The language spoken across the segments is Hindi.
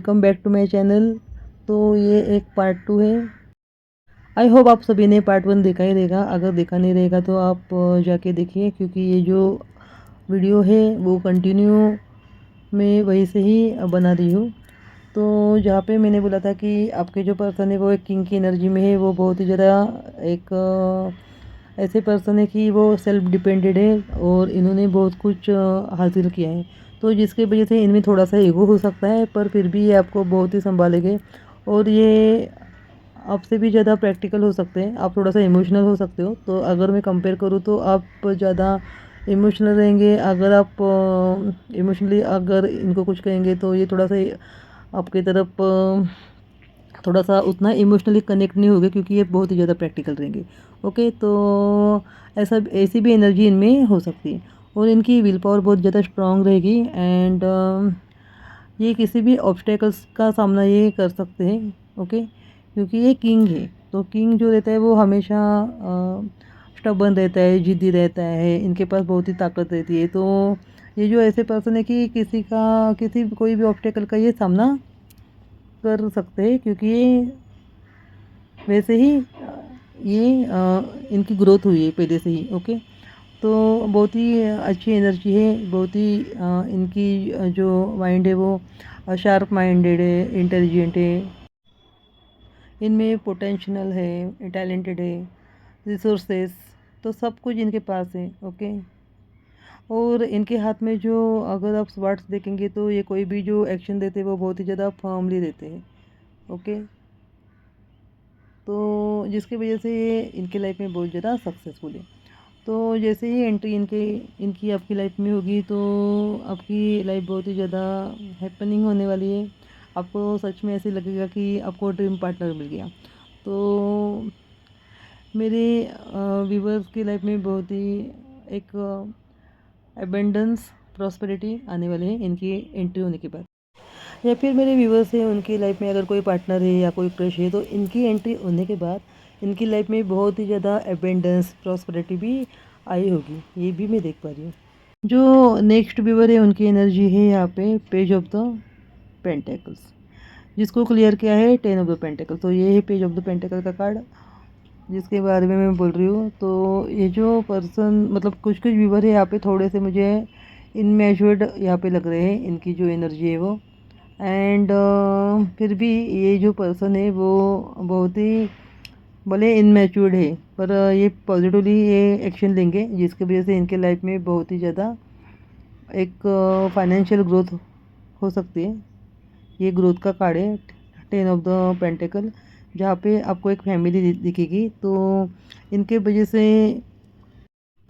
Welcome back to my channel. तो ये एक पार्ट 2 है। आई होप आप सभी ने पार्ट 1 देखा ही रहेगा। अगर देखा नहीं रहेगा तो आप जाके देखिए, क्योंकि ये जो वीडियो है वो कंटिन्यू मैं वहीं से ही बना रही हूँ। तो जहाँ पे मैंने बोला था कि आपके जो पर्सन है वो एक किंग की एनर्जी में है, वो बहुत ही ज़्यादा एक ऐसे पर्सन है कि वो सेल्फ डिपेंडेड है और इन्होंने बहुत कुछ हासिल किया है। तो जिसकी वजह से इनमें थोड़ा सा ईगो हो सकता है, पर फिर भी ये आपको बहुत ही संभालेंगे और ये आपसे भी ज़्यादा प्रैक्टिकल हो सकते हैं। आप थोड़ा सा इमोशनल हो सकते हो। तो अगर मैं कंपेयर करूँ तो आप ज़्यादा इमोशनल रहेंगे। अगर आप इमोशनली अगर इनको कुछ कहेंगे तो ये थोड़ा सा आपकी तरफ थोड़ा सा उतना इमोशनली कनेक्ट नहीं होगे, क्योंकि ये बहुत ही ज़्यादा प्रैक्टिकल रहेंगे। ओके, तो ऐसी भी एनर्जी इनमें हो सकती है और इनकी विल पावर बहुत ज़्यादा स्ट्रांग रहेगी। एंड ये किसी भी ऑब्स्टेकल्स का सामना ये कर सकते हैं। ओके, क्योंकि ये किंग है। तो किंग जो रहता है वो हमेशा स्टबर्न रहता है, जिद्दी रहता है, इनके पास बहुत ही ताकत रहती है। तो ये जो ऐसे पर्सन है कि किसी कोई भी ऑब्स्टेकल का ये सामना कर सकते हैं, क्योंकि ये वैसे ही इनकी ग्रोथ हुई है पहले से ही। ओके, तो बहुत ही अच्छी एनर्जी है। बहुत ही इनकी जो माइंड है वो शार्प माइंडेड है, इंटेलिजेंट है, इनमें पोटेंशियल है, टैलेंटेड है, रिसोर्सेस, तो सब कुछ इनके पास है। ओके, और इनके हाथ में जो अगर आप स्वर्ड्स देखेंगे तो ये कोई भी जो एक्शन देते हैं वो बहुत ही ज़्यादा फर्मली देते हैं। ओके, तो जिसकी वजह से ये इनके लाइफ में बहुत ज़्यादा सक्सेसफुल है। तो जैसे ही एंट्री इनकी आपकी लाइफ में होगी तो आपकी लाइफ बहुत ही ज़्यादा हैपनिंग होने वाली है। आपको सच में ऐसे लगेगा कि आपको ड्रीम पार्टनर मिल गया। तो मेरे व्यूवर्स की लाइफ में बहुत ही एक एबेंडेंस प्रॉस्पेरिटी आने वाले हैं इनकी एंट्री होने के बाद। या फिर मेरे व्यूवर्स हैं उनकी लाइफ में अगर कोई पार्टनर है या कोई क्रश है, तो इनकी एंट्री होने के बाद इनकी लाइफ में बहुत ही ज़्यादा एबेंडेंस प्रॉस्पेरिटी भी आई होगी। ये भी मैं देख पा रही हूँ। जो नेक्स्ट व्यूवर है उनकी एनर्जी है यहाँ पे पेज ऑफ द पेंटेकल्स, जिसको क्लियर किया है 10 ऑफ द पेंटेकल। तो ये है पेज ऑफ द पेंटेकल का कार्ड जिसके बारे में मैं बोल रही हूँ। तो ये जो पर्सन मतलब कुछ कुछ व्यूवर है यहाँ पे थोड़े से मुझे इनमेच्योर्ड यहाँ पे लग रहे हैं, इनकी जो एनर्जी है वो। एंड फिर भी ये जो पर्सन है वो बहुत ही भले इनमेच्योर्ड है, पर ये पॉजिटिवली ये एक्शन लेंगे, जिसकी वजह से इनके लाइफ में बहुत ही ज़्यादा एक फाइनेंशियल ग्रोथ हो सकती है। ये ग्रोथ का कार्ड है 10 ऑफ द पेंटिकल, जहाँ पे आपको एक फैमिली दिखेगी। तो इनके वजह से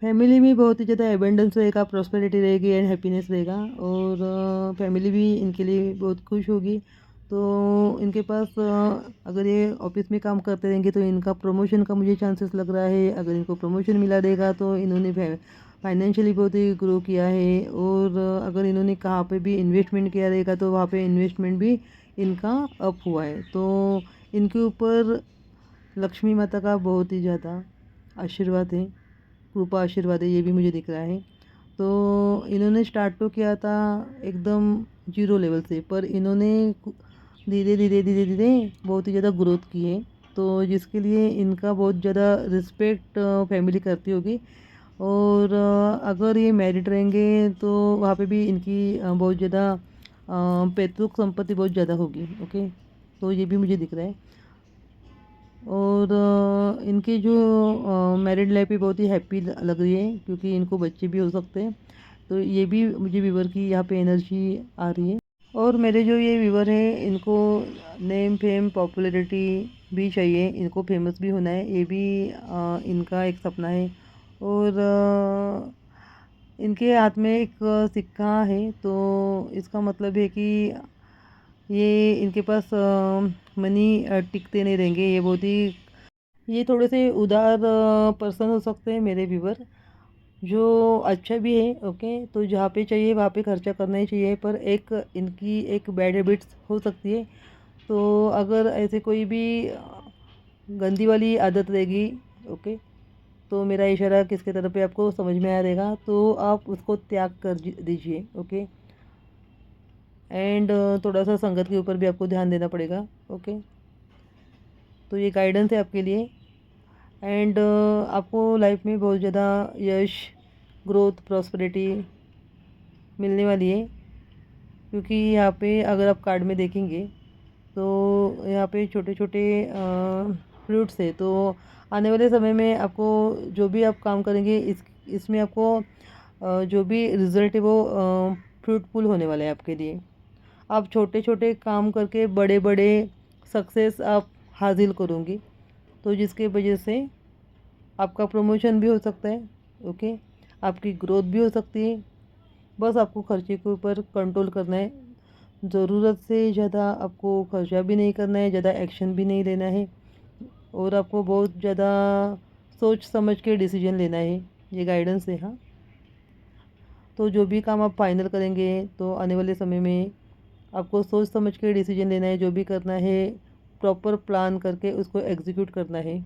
फैमिली में बहुत ही ज़्यादा एबेंडेंस रहेगा, प्रॉस्पेरिटी रहेगी एंड हैप्पीनेस रहेगा। और फैमिली भी इनके लिए बहुत खुश होगी। तो इनके पास अगर ये ऑफिस में काम करते रहेंगे तो इनका प्रमोशन का मुझे चांसेस लग रहा है। अगर इनको प्रमोशन मिला रहेगा तो इन्होंने फाइनेंशियली बहुत ही ग्रो किया है। और अगर इन्होंने कहाँ पे भी इन्वेस्टमेंट किया रहेगा तो वहाँ पे इन्वेस्टमेंट भी इनका अप हुआ है। तो इनके ऊपर लक्ष्मी माता का बहुत ही ज़्यादा आशीर्वाद है, कृपा आशीर्वाद है, ये भी मुझे दिख रहा है। तो इन्होंने स्टार्ट तो किया था एकदम जीरो लेवल से, पर इन्होंने धीरे धीरे धीरे धीरे बहुत ही ज़्यादा ग्रोथ की है। तो जिसके लिए इनका बहुत ज़्यादा रिस्पेक्ट फैमिली करती होगी। और अगर ये मैरिड रहेंगे तो वहाँ पे भी इनकी बहुत ज़्यादा पैतृक संपत्ति बहुत ज़्यादा होगी। ओके, तो ये भी मुझे दिख रहा है। और इनकी जो मैरिड लाइफ भी बहुत ही हैप्पी लग रही है, क्योंकि इनको बच्चे भी हो सकते हैं। तो ये भी मुझे व्यूवर की यहाँ पे एनर्जी आ रही है। और मेरे जो ये व्यूवर हैं इनको नेम फेम पॉपुलैरिटी भी चाहिए, इनको फेमस भी होना है, ये भी इनका एक सपना है। और इनके हाथ में एक सिक्का है, तो इसका मतलब है कि ये इनके पास मनी टिकते नहीं रहेंगे। ये थोड़े से उदार पर्सन हो सकते हैं मेरे व्यूवर, जो अच्छा भी है। ओके, तो जहाँ पे चाहिए वहाँ पे खर्चा करना ही चाहिए, पर एक इनकी एक बैड हैबिट्स हो सकती है। तो अगर ऐसे कोई भी गंदी वाली आदत रहेगी, ओके, तो मेरा इशारा किसके तरफ है आपको समझ में आ रहेगा, तो आप उसको त्याग कर दीजिए। ओके, एंड थोड़ा सा संगत के ऊपर भी आपको ध्यान देना पड़ेगा। ओके, तो ये गाइडेंस है आपके लिए। एंड आपको लाइफ में बहुत ज़्यादा यश, ग्रोथ, प्रॉस्पेरिटी मिलने वाली है, क्योंकि यहाँ पे अगर आप कार्ड में देखेंगे तो यहाँ पे छोटे छोटे फ्रूट्स है। तो आने वाले समय में आपको जो भी आप काम करेंगे इसमें आपको जो भी रिज़ल्ट है वो फ्रूटफुल होने वाला है आपके लिए। आप छोटे छोटे काम करके बड़े बड़े सक्सेस आप हासिल करोगे, तो जिसके वजह से आपका प्रमोशन भी हो सकता है। ओके, आपकी ग्रोथ भी हो सकती है। बस आपको खर्चे के ऊपर कंट्रोल करना है। ज़रूरत से ज़्यादा आपको खर्चा भी नहीं करना है, ज़्यादा एक्शन भी नहीं लेना है, और आपको बहुत ज़्यादा सोच समझ के डिसीजन लेना है। ये गाइडेंस है। हाँ, तो जो भी काम आप फाइनल करेंगे तो आने वाले समय में आपको सोच समझ के डिसीजन लेना है। जो भी करना है प्रॉपर प्लान करके उसको एग्जीक्यूट करना है,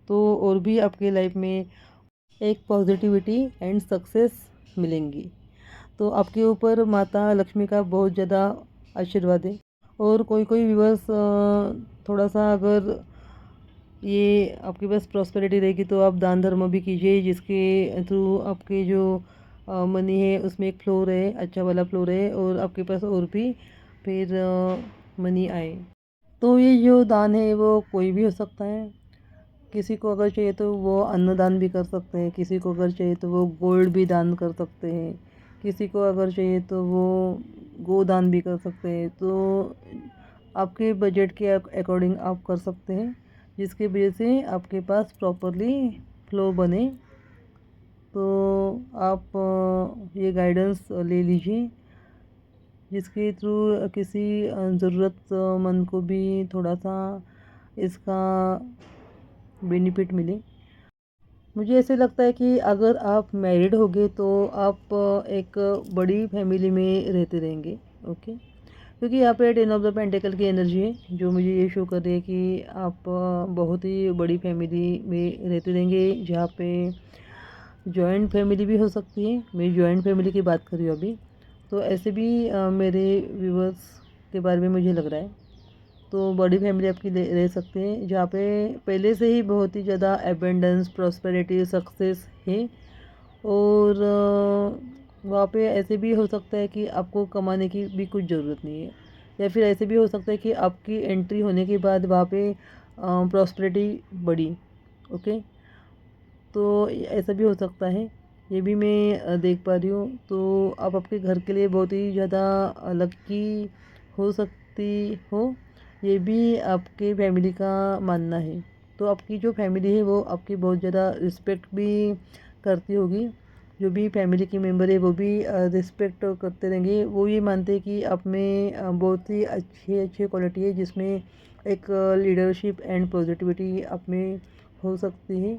तो और भी आपके लाइफ में एक पॉजिटिविटी एंड सक्सेस मिलेंगी। तो आपके ऊपर माता लक्ष्मी का बहुत ज़्यादा आशीर्वाद है। और कोई कोई व्यूअर्स थोड़ा सा अगर ये आपके पास प्रॉस्पेरिटी रहेगी तो आप दान धर्म भी कीजिए, जिसके थ्रू आपके जो मनी है उसमें एक फ्लो रहे, अच्छा वाला फ्लो रहे, और आपके पास और भी फिर मनी आए। तो ये जो दान है वो कोई भी हो सकता है। किसी को अगर चाहिए तो वो अन्नदान भी कर सकते हैं, किसी को अगर चाहिए तो वो गोल्ड भी दान कर सकते हैं, किसी को अगर चाहिए तो वो गोदान भी कर सकते हैं। तो आपके बजट के अकॉर्डिंग आप कर सकते हैं, जिसकी वजह से आपके पास प्रॉपरली फ्लो बने। तो आप ये गाइडेंस ले लीजिए, जिसके थ्रू किसी ज़रूरतमंद को भी थोड़ा सा इसका बेनिफिट मिले। मुझे ऐसे लगता है कि अगर आप मैरिड होगे तो आप एक बड़ी फैमिली में रहते रहेंगे। ओके, क्योंकि यहाँ पे 10 ऑफ द पेंटिकल की एनर्जी है जो मुझे ये शो कर रही है कि आप बहुत ही बड़ी फैमिली में रहते रहेंगे, जहाँ पे जॉइंट फैमिली भी हो सकती है। मैं जॉइंट फैमिली की बात कर रही हूँ अभी। तो ऐसे भी मेरे व्यूवर्स के बारे में मुझे लग रहा है। तो बड़ी फैमिली आपकी रह सकती है, जहाँ पे पहले से ही बहुत ही ज़्यादा एबेंडेंस, प्रॉस्पेरिटी, सक्सेस है। और वहाँ पे ऐसे भी हो सकता है कि आपको कमाने की भी कुछ ज़रूरत नहीं है, या फिर ऐसे भी हो सकता है कि आपकी एंट्री होने के बाद वहाँ पे प्रॉस्पेरिटी बढ़ी। ओके, तो ऐसा भी हो सकता है, ये भी मैं देख पा रही हूँ। तो आप आपके घर के लिए बहुत ही ज़्यादा लकी हो सकती हो, ये भी आपके फैमिली का मानना है। तो आपकी जो फैमिली है वो आपकी बहुत ज़्यादा रिस्पेक्ट भी करती होगी। जो भी फैमिली के मेम्बर है वो भी रिस्पेक्ट करते रहेंगे। वो ये मानते हैं कि आप में बहुत ही अच्छी अच्छी क्वालिटी है, जिसमें एक लीडरशिप एंड पॉजिटिविटी आप में हो सकती है।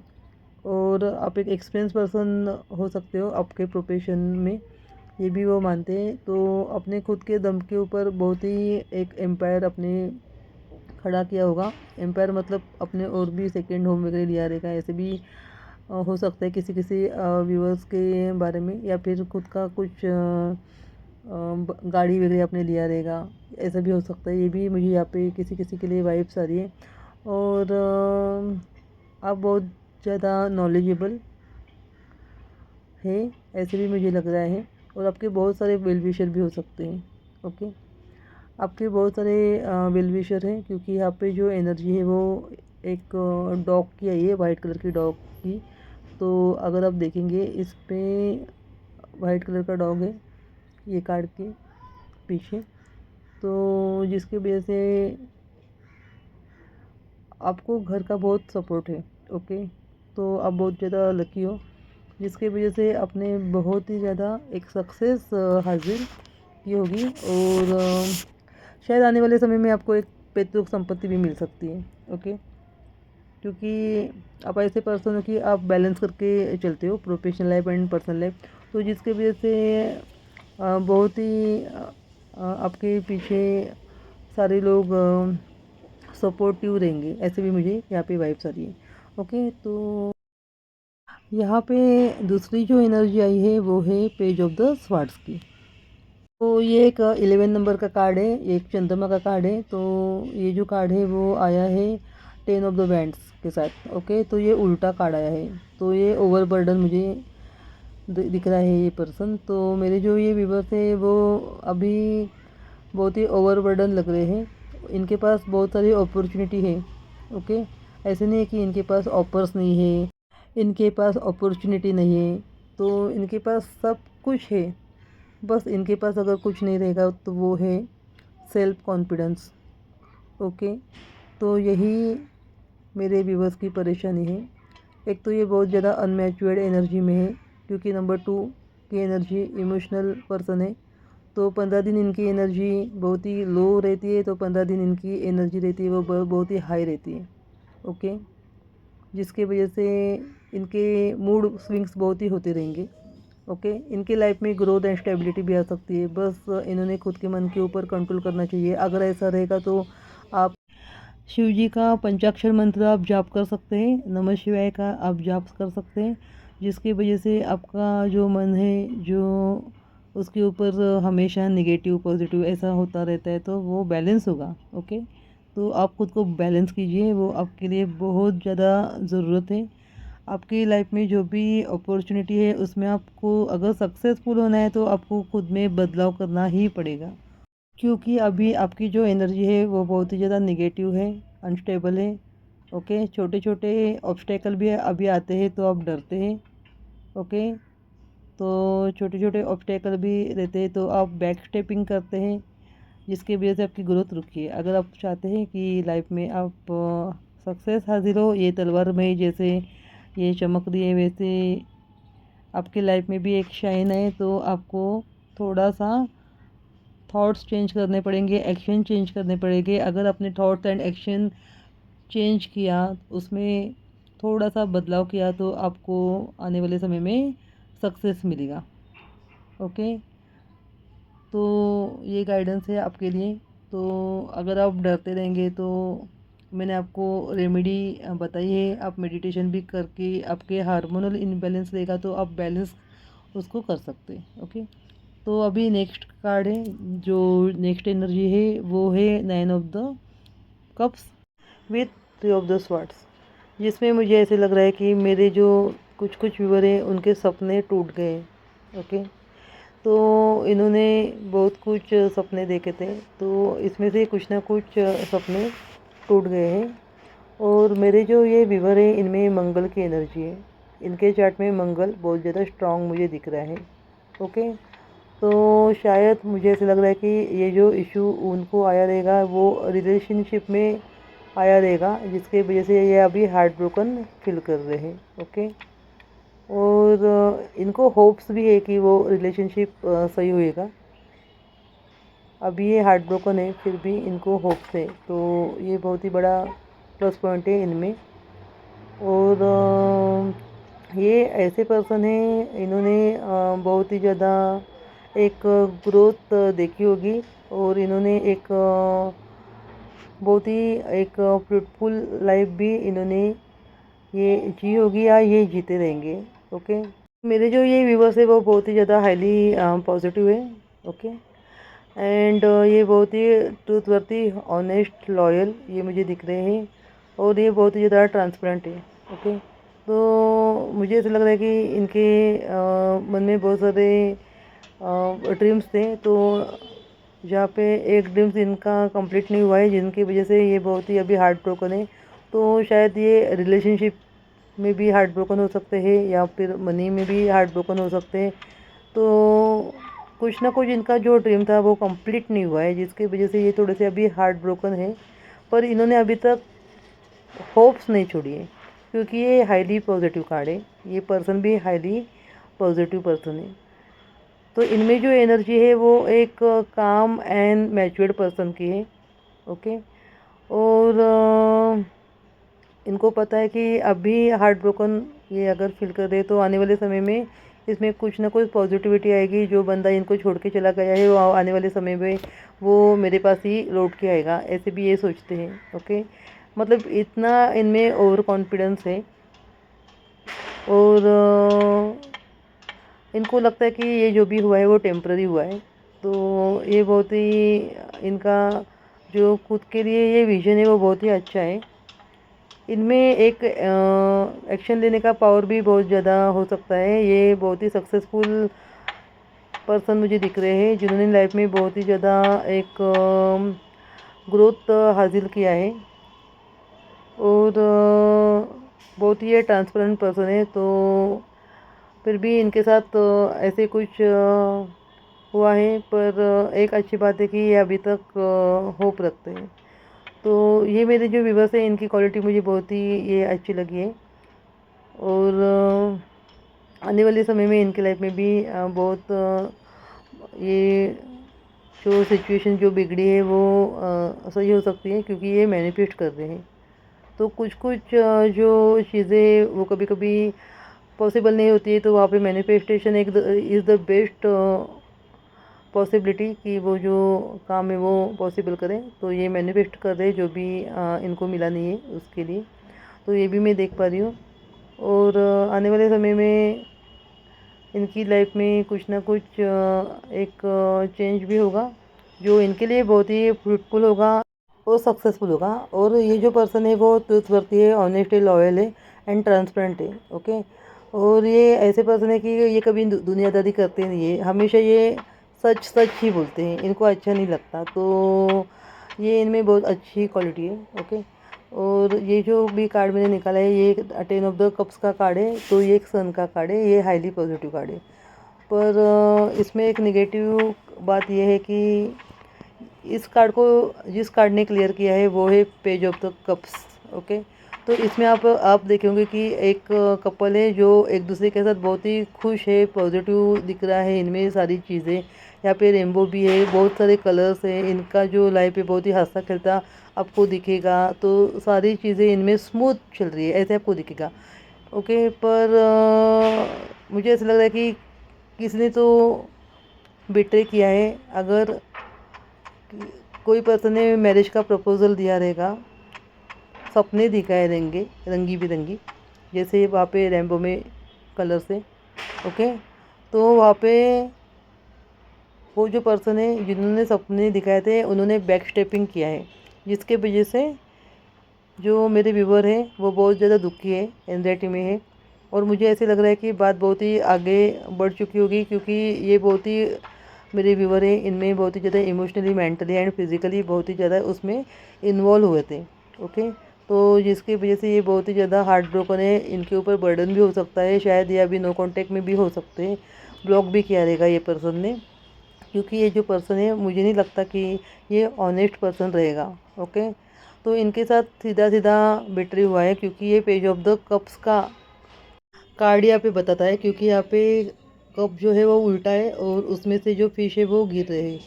और आप एक एक्सपीरियंस पर्सन हो सकते हो आपके प्रोफेशन में, ये भी वो मानते हैं। तो अपने खुद के दम के ऊपर बहुत ही एक एम्पायर अपने खड़ा किया होगा। एम्पायर मतलब अपने और भी सेकेंड होम वगैरह लिया रहेगा। ऐसे भी हो सकता है किसी किसी व्यूअर्स के बारे में, या फिर खुद का कुछ गाड़ी वगैरह आपने लिया रहेगा, ऐसा भी हो सकता है। ये भी मुझे यहाँ पे किसी किसी के लिए वाइब्स आ रही है। और आप बहुत ज़्यादा नॉलेजेबल है, ऐसे भी मुझे लग रहा है। और आपके बहुत सारे वेल विशर भी हो सकते हैं। ओके, आपके बहुत सारे वेल विशर हैं, क्योंकि यहाँ पे जो एनर्जी है वो एक डॉग की आई है, वाइट कलर की डॉग की। तो अगर आप देखेंगे इस पे वाइट कलर का डॉग है ये कार्ड के पीछे, तो जिसकी वजह से आपको घर का बहुत सपोर्ट है। ओके, तो आप बहुत ज़्यादा लकी हो, जिसकी वजह से आपने बहुत ही ज़्यादा एक सक्सेस हासिल की होगी। और शायद आने वाले समय में आपको एक पैतृक संपत्ति भी मिल सकती है। ओके, क्योंकि आप ऐसे पर्सन हो कि आप बैलेंस करके चलते हो professional life and personal life. तो जिसकी वजह से बहुत ही आपके पीछे सारे लोग सपोर्टिव रहेंगे, ऐसे भी मुझे यहाँ पे वाइब्स आ रही है। ओके, तो यहाँ पे दूसरी जो एनर्जी आई है वो है पेज ऑफ द स्वार्ड्स की। तो ये एक 11 नंबर का कार्ड है, एक चंद्रमा का कार्ड है। तो ये जो कार्ड है वो आया है 10 ऑफ द बैंड्स के साथ। ओके, तो ये उल्टा कार्ड आया है। तो ये ओवरबर्डन मुझे दिख रहा है ये पर्सन। तो मेरे जो ये व्यूवर्स है वो अभी बहुत ही ओवरबर्डन लग रहे हैं। इनके पास बहुत सारी अपॉर्चुनिटी है। ओके, ऐसे नहीं है कि इनके पास ऑफर्स नहीं है, इनके पास अपॉर्चुनिटी नहीं है। तो इनके पास सब कुछ है, बस इनके पास अगर कुछ नहीं रहेगा तो वो है सेल्फ कॉन्फिडेंस। ओके, तो यही मेरे व्यूवर्स की परेशानी है। एक तो ये बहुत ज़्यादा अनमैच्योर्ड एनर्जी में है, क्योंकि नंबर 2 की एनर्जी इमोशनल पर्सन है। तो 15 दिन इनकी एनर्जी बहुत ही लो रहती है, तो 15 दिन इनकी एनर्जी रहती है वो बहुत ही हाई रहती है। ओके, जिसकी वजह से इनके मूड स्विंग्स बहुत ही होते रहेंगे। ओके, इनकी लाइफ में ग्रोथ एंड स्टेबिलिटी भी आ सकती है। बस इन्होंने खुद के मन के ऊपर कंट्रोल करना चाहिए। अगर ऐसा रहेगा तो आप शिव जी का पंचाक्षर मंत्र आप जाप कर सकते हैं, नमः शिवाय का आप जाप कर सकते हैं, जिसकी वजह से आपका जो मन है जो उसके ऊपर हमेशा नेगेटिव पॉजिटिव ऐसा होता रहता है तो वो बैलेंस होगा। ओके, तो आप खुद को बैलेंस कीजिए, वो आपके लिए बहुत ज़्यादा ज़रूरत है। आपकी लाइफ में जो भी अपॉर्चुनिटी है उसमें आपको अगर सक्सेसफुल होना है तो आपको खुद में बदलाव करना ही पड़ेगा, क्योंकि अभी आपकी जो एनर्जी है वो बहुत ही ज़्यादा नेगेटिव है, अनस्टेबल है। ओके, छोटे छोटे ऑब्स्टेकल भी अभी आते हैं तो आप डरते हैं। ओके, तो छोटे छोटे ऑब्स्टेकल भी रहते हैं तो आप बैक स्टेपिंग करते हैं, जिसकी वजह से आपकी ग्रोथ रुकी है। अगर आप चाहते हैं कि लाइफ में आप सक्सेस हासिल हो, ये तलवार में जैसे ये चमक रही है वैसे आपकी लाइफ में भी एक शाइन है, तो आपको थोड़ा सा थॉट्स चेंज करने पड़ेंगे, एक्शन चेंज करने पड़ेंगे। अगर आपने थॉट्स एंड एक्शन चेंज किया, उसमें थोड़ा सा बदलाव किया, तो आपको आने वाले समय में सक्सेस मिलेगा। ओके, तो ये गाइडेंस है आपके लिए। तो अगर आप डरते रहेंगे तो मैंने आपको रेमेडी बताई है, आप मेडिटेशन भी करके आपके हार्मोनल इनबैलेंस रहेगा तो आप बैलेंस उसको कर सकते हैं। ओके, तो अभी नेक्स्ट कार्ड है, जो नेक्स्ट एनर्जी है वो है 9 of the cups with 3 of the swords, जिसमें मुझे ऐसे लग रहा है कि मेरे जो कुछ कुछ व्यूअर हैं उनके सपने टूट गए। ओके, तो इन्होंने बहुत कुछ सपने देखे थे, तो इसमें से कुछ ना कुछ सपने टूट गए हैं। और मेरे जो ये व्यूअर हैं इनमें मंगल की एनर्जी है, इनके चार्ट में मंगल बहुत ज़्यादा स्ट्रांग मुझे दिख रहा है। ओके, तो शायद मुझे ऐसे लग रहा है कि ये जो इशू उनको आया रहेगा वो रिलेशनशिप में आया रहेगा, जिसके वजह से ये अभी हार्ट ब्रोकन फील कर रहे हैं। ओके, और इनको होप्स भी है कि वो रिलेशनशिप सही होएगा। अभी ये हार्ट ब्रोकन है फिर भी इनको होप्स है, तो ये बहुत ही बड़ा प्लस पॉइंट है इनमें। और ये ऐसे पर्सन हैं, इन्होंने बहुत ही ज़्यादा एक ग्रोथ देखी होगी, और इन्होंने एक बहुत ही एक फ्रूटफुल लाइफ भी इन्होंने ये जी होगी या ये जीते रहेंगे। ओके, मेरे जो ये व्यूवर्स है वो बहुत ही ज़्यादा हाईली पॉजिटिव है। ओके, एंड ये बहुत ही ट्रूथवर्थी, ऑनेस्ट, लॉयल ये मुझे दिख रहे हैं, और ये बहुत ही ज़्यादा ट्रांसपेरेंट है। ओके, तो मुझे ऐसा लग रहा है कि इनके मन में बहुत सारे ड्रीम्स थे, तो जहाँ पे एक ड्रीम्स इनका कंप्लीट नहीं हुआ है, जिनकी वजह से ये बहुत ही अभी हार्ट ब्रोकन है। तो शायद ये रिलेशनशिप में भी हार्ट ब्रोकन हो सकते हैं, या फिर मनी में भी हार्ट ब्रोकन हो सकते हैं। तो कुछ ना कुछ इनका जो ड्रीम था वो कंप्लीट नहीं हुआ है, जिसकी वजह से ये थोड़े से अभी हार्ट ब्रोकन है। पर इन्होंने अभी तक होप्स नहीं छोड़ी है, क्योंकि ये हाईली पॉजिटिव कार्ड है, ये पर्सन भी हाईली पॉजिटिव पर्सन है। तो इनमें जो एनर्जी है वो एक काम एंड मैच्योर्ड पर्सन की है। ओके, और इनको पता है कि अभी हार्ट ब्रोकन ये अगर फील कर रहे तो आने वाले समय में इसमें कुछ ना कुछ पॉजिटिविटी आएगी। जो बंदा इनको छोड़ के चला गया है वो आने वाले समय में वो मेरे पास ही लौट के आएगा, ऐसे भी ये सोचते हैं। ओके, मतलब इतना इनमें ओवर कॉन्फिडेंस है, और इनको लगता है कि ये जो भी हुआ है वो टेम्पररी हुआ है। तो ये बहुत ही इनका जो खुद के लिए ये विज़न है वो बहुत ही अच्छा है। इनमें एक एक्शन लेने का पावर भी बहुत ज़्यादा हो सकता है। ये बहुत ही सक्सेसफुल पर्सन मुझे दिख रहे हैं जिन्होंने लाइफ में बहुत ही ज़्यादा एक ग्रोथ हासिल किया है। और बहुत ही ये ट्रांसपेरेंट पर्सन है। तो फिर भी इनके साथ ऐसे कुछ हुआ है, पर एक अच्छी बात है कि ये अभी तक होप रखते हैं। तो ये मेरे जो व्यूवर्स हैं इनकी क्वालिटी मुझे बहुत ही ये अच्छी लगी है। और आने वाले समय में इनकी लाइफ में भी बहुत ये जो सिचुएशन जो बिगड़ी है वो सही हो सकती है, क्योंकि ये मैनिफेस्ट कर रहे हैं। तो कुछ कुछ जो चीज़ें वो कभी कभी पॉसिबल नहीं होती है, तो वहाँ पे मैनिफेस्टेशन एक इज़ द बेस्ट पॉसिबिलिटी कि वो जो काम है वो पॉसिबल करें। तो ये मैनिफेस्ट कर रहे हैं जो भी इनको मिला नहीं है उसके लिए। तो ये भी मैं देख पा रही हूँ। और आने वाले समय में इनकी लाइफ में कुछ ना कुछ एक चेंज भी होगा जो इनके लिए बहुत ही फ्रूटफुल होगा और सक्सेसफुल होगा। और ये जो पर्सन है वो ट्रूथवर्थी है, ऑनेस्ट है, लॉयल है एंड ट्रांसपेरेंट है। ओके। और ये ऐसे पर्सन है कि ये कभी दुनियादारी करते नहीं है, हमेशा ये सच सच ही बोलते हैं, इनको अच्छा नहीं लगता। तो ये इनमें बहुत अच्छी क्वालिटी है। ओके। और ये जो भी कार्ड मैंने निकाला है ये 10 ऑफ द कप्स का कार्ड है, तो ये एक सन का कार्ड है, ये हाईली पॉजिटिव कार्ड है। पर इसमें एक नेगेटिव बात यह है कि इस कार्ड को जिस कार्ड ने क्लियर किया है वो है page of the cups. Okay. तो इसमें आप देखेंगे कि एक कपल है जो एक दूसरे के साथ बहुत ही खुश है, पॉजिटिव दिख रहा है इनमें सारी चीज़ें। यहाँ पे रेनबो भी है, बहुत सारे कलर्स हैं, इनका जो लाइफ है बहुत ही हंसता खेलता आपको दिखेगा। तो सारी चीज़ें इनमें स्मूथ चल रही है ऐसे आपको दिखेगा। ओके। पर मुझे ऐसा लग रहा है कि किसी ने तो बिट्रे किया है। अगर कोई पर्सन ने मैरिज का प्रपोजल दिया रहेगा, सपने दिखाए रहेंगे रंगी बिरंगी, जैसे वहाँ पे रेनबो में कलर से। ओके। तो वहाँ पे वो जो पर्सन है जिन्होंने सपने दिखाए थे उन्होंने बैक स्टेपिंग किया है, जिसके वजह से जो मेरे व्यूवर हैं वो बहुत ज़्यादा दुखी है, एंजाइटी में है। और मुझे ऐसे लग रहा है कि बात बहुत ही आगे बढ़ चुकी होगी, क्योंकि ये बहुत ही मेरे व्यूवर हैं इनमें बहुत ही ज़्यादा इमोशनली, मेंटली एंड फिज़िकली बहुत ही ज़्यादा उसमें इन्वॉल्व हुए थे। ओके। तो जिसकी वजह से ये बहुत ही ज़्यादा हार्ट ब्रोकन है, इनके ऊपर बर्डन भी हो सकता है, शायद ये अभी नो कॉन्टैक्ट में भी हो सकते हैं, ब्लॉक भी किया रहेगा ये पर्सन ने। क्योंकि ये जो पर्सन है मुझे नहीं लगता कि ये ऑनेस्ट पर्सन रहेगा। ओके। तो इनके साथ सीधा सीधा बिट्रे हुआ है, क्योंकि ये पेज ऑफ द कप्स का कार्ड यहाँ पे बताता है, क्योंकि यहाँ पे कप जो है वो उल्टा है और उसमें से जो फिश है वो गिर रहे हैं।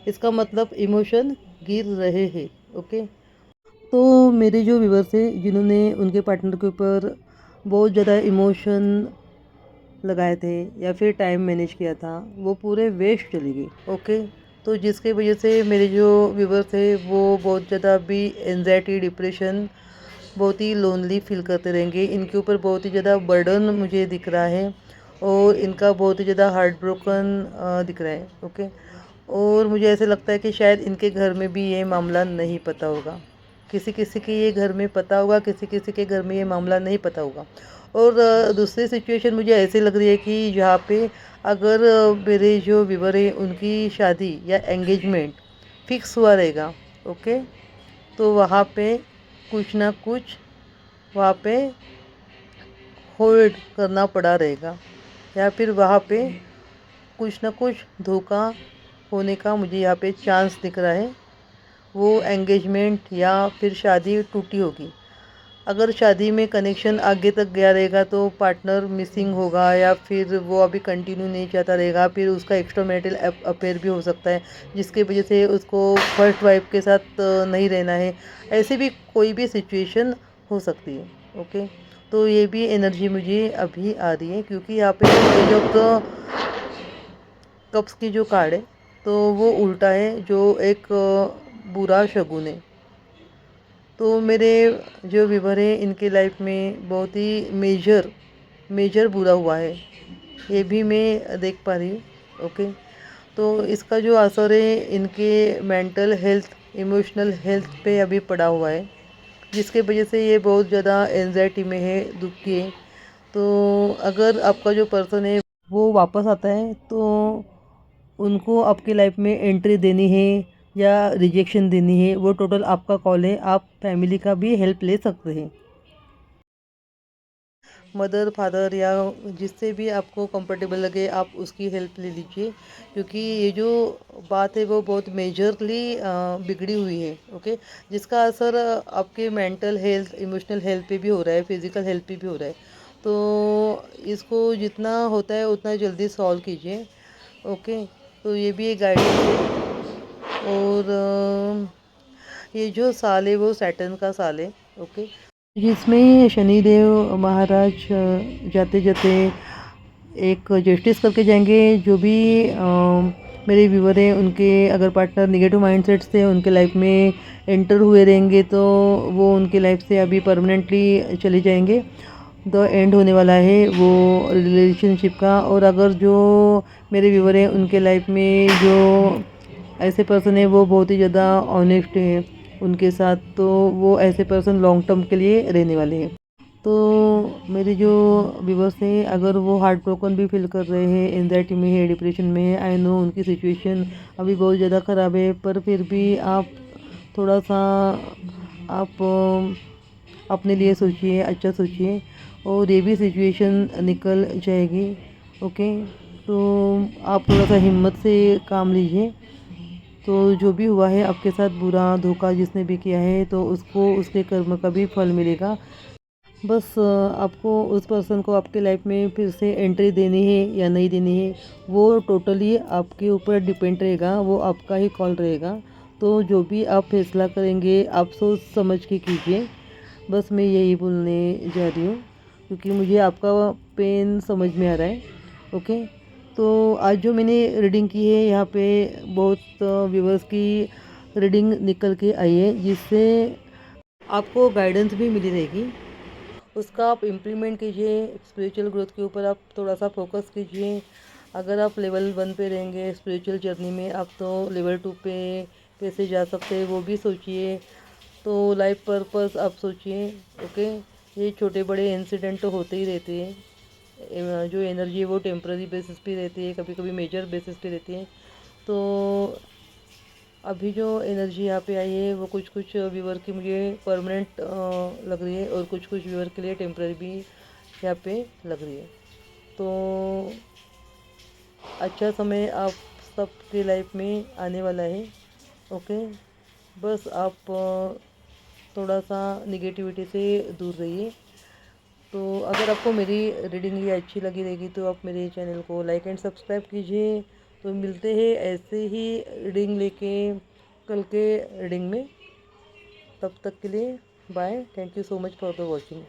इसका मतलब इमोशन गिर रहे हैं। ओके। तो मेरे जो व्यूवर्स हैं जिन्होंने उनके पार्टनर के ऊपर बहुत ज़्यादा इमोशन लगाए थे या फिर टाइम मैनेज किया था, वो पूरे वेस्ट चली गई। ओके। तो जिसके वजह से मेरे जो व्यूवर्स थे वो बहुत ज़्यादा अभी एनजाइटी, डिप्रेशन, बहुत ही लोनली फील करते रहेंगे। इनके ऊपर बहुत ही ज़्यादा बर्डन मुझे दिख रहा है और इनका बहुत ही ज़्यादा हार्ट ब्रोकन दिख रहा है। ओके। और मुझे ऐसे लगता है कि शायद इनके घर में भी ये मामला नहीं पता होगा, किसी किसी के ये घर में पता होगा, किसी किसी के घर में ये मामला नहीं पता होगा। और दूसरी सिचुएशन मुझे ऐसी लग रही है कि जहाँ पे अगर मेरे जो व्यूवर है उनकी शादी या एंगेजमेंट फिक्स हुआ रहेगा। ओके। तो वहाँ पे कुछ ना कुछ वहाँ पे होल्ड करना पड़ा रहेगा, या फिर वहाँ पे कुछ ना कुछ धोखा होने का मुझे यहाँ पे चांस दिख रहा है। वो एंगेजमेंट या फिर शादी टूटी होगी। अगर शादी में कनेक्शन आगे तक गया रहेगा तो पार्टनर मिसिंग होगा, या फिर वो अभी कंटिन्यू नहीं चाहता रहेगा, फिर उसका एक्स्ट्रा मैरिटल अफेयर भी हो सकता है, जिसके वजह से उसको फर्स्ट वाइफ के साथ नहीं रहना है। ऐसी भी कोई भी सिचुएशन हो सकती है। ओके। तो ये भी एनर्जी मुझे अभी आ रही है, क्योंकि यहाँ पे जो कप्स की जो कार्ड है तो वो उल्टा है, जो एक बुरा शगुन है। तो मेरे जो व्यूवर है इनके लाइफ में बहुत ही मेजर बुरा हुआ है, ये भी मैं देख पा रही हूँ। ओके। तो इसका जो असर है इनके मेंटल हेल्थ, इमोशनल हेल्थ पे अभी पड़ा हुआ है, जिसके वजह से ये बहुत ज़्यादा एंजाइटी में है, दुखी है। तो अगर आपका जो पर्सन है वो वापस आता है तो उनको आपकी लाइफ में एंट्री देनी है या रिजेक्शन देनी है, वो टोटल आपका कॉल है। आप फैमिली का भी हेल्प ले सकते हैं, मदर फादर या जिससे भी आपको कंफर्टेबल लगे आप उसकी हेल्प ले लीजिए, क्योंकि ये जो बात है वो बहुत मेजरली बिगड़ी हुई है। ओके, जिसका असर आपके मेंटल हेल्थ, इमोशनल हेल्थ पे भी हो रहा है, फिजिकल हेल्थ पे भी हो रहा है। तो इसको जितना होता है उतना जल्दी सॉल्व कीजिए। ओके, तो ये भी एक गाइडेंस है। और ये जो साल है वो सैटर्न का साल है। ओके, जिसमें शनिदेव महाराज जाते जाते एक जस्टिस करके जाएंगे। जो भी मेरे व्यूवर हैं उनके अगर पार्टनर निगेटिव माइंडसेट से उनके लाइफ में एंटर हुए रहेंगे तो वो उनकी लाइफ से अभी परमानेंटली चले जाएंगे। द एंड होने वाला है वो रिलेशनशिप का। और अगर जो मेरे व्यूवर हैं उनके लाइफ में जो ऐसे पर्सन है वो बहुत ही ज़्यादा ऑनेस्ट है उनके साथ, तो वो ऐसे पर्सन लॉन्ग टर्म के लिए रहने वाले हैं। तो मेरे जो व्यूवर्स हैं अगर वो हार्ट ब्रोकन भी फील कर रहे हैं, एंजाइटी में है, डिप्रेशन में है, आई नो उनकी सिचुएशन अभी बहुत ज़्यादा ख़राब है, पर फिर भी आप थोड़ा सा आप अपने लिए सोचिए, अच्छा सोचिए, और ये भी सिचुएशन निकल जाएगी। ओके, तो आप थोड़ा सा हिम्मत से काम लीजिए। तो जो भी हुआ है आपके साथ, बुरा धोखा जिसने भी किया है, तो उसको उसके कर्म का भी फल मिलेगा। बस आपको उस पर्सन को आपके लाइफ में फिर से एंट्री देनी है या नहीं देनी है, वो टोटली आपके ऊपर डिपेंड रहेगा, वो आपका ही कॉल रहेगा। तो जो भी आप फैसला करेंगे आप सोच समझ के कीजिए। बस मैं यही बोलने जा रही हूँ, क्योंकि मुझे आपका पेन समझ में आ रहा है। ओके, तो आज जो मैंने रीडिंग की है यहाँ पे बहुत व्यूवर्स की रीडिंग निकल के आई है, जिससे आपको गाइडेंस भी मिली रहेगी। उसका आप इम्प्लीमेंट कीजिए। स्पिरिचुअल ग्रोथ के ऊपर आप थोड़ा सा फोकस कीजिए। अगर आप लेवल 1 पे रहेंगे स्पिरिचुअल जर्नी में, आप तो लेवल 2 पे कैसे जा सकते हैं वो भी सोचिए। तो लाइफ पर्पस आप सोचिए। ओके, ये छोटे बड़े इंसिडेंट तो होते ही रहते हैं। जो एनर्जी है वो टेम्पररी बेसिस पे रहती है, कभी कभी मेजर बेसिस पे रहती है। तो अभी जो एनर्जी यहाँ पे आई है वो कुछ कुछ व्यूवर की मुझे परमानेंट लग रही है, और कुछ कुछ व्यूवर के लिए टेम्पररी भी यहाँ पे लग रही है। तो अच्छा समय आप सबके लाइफ में आने वाला है। ओके, बस आप थोड़ा सा निगेटिविटी से दूर रहिए। तो अगर आपको मेरी रीडिंग ये अच्छी लगी रहेगी तो आप मेरे चैनल को लाइक एंड सब्सक्राइब कीजिए। तो मिलते हैं ऐसे ही रीडिंग लेके कल के रीडिंग में। तब तक के लिए bye. Thank you so much for the watching.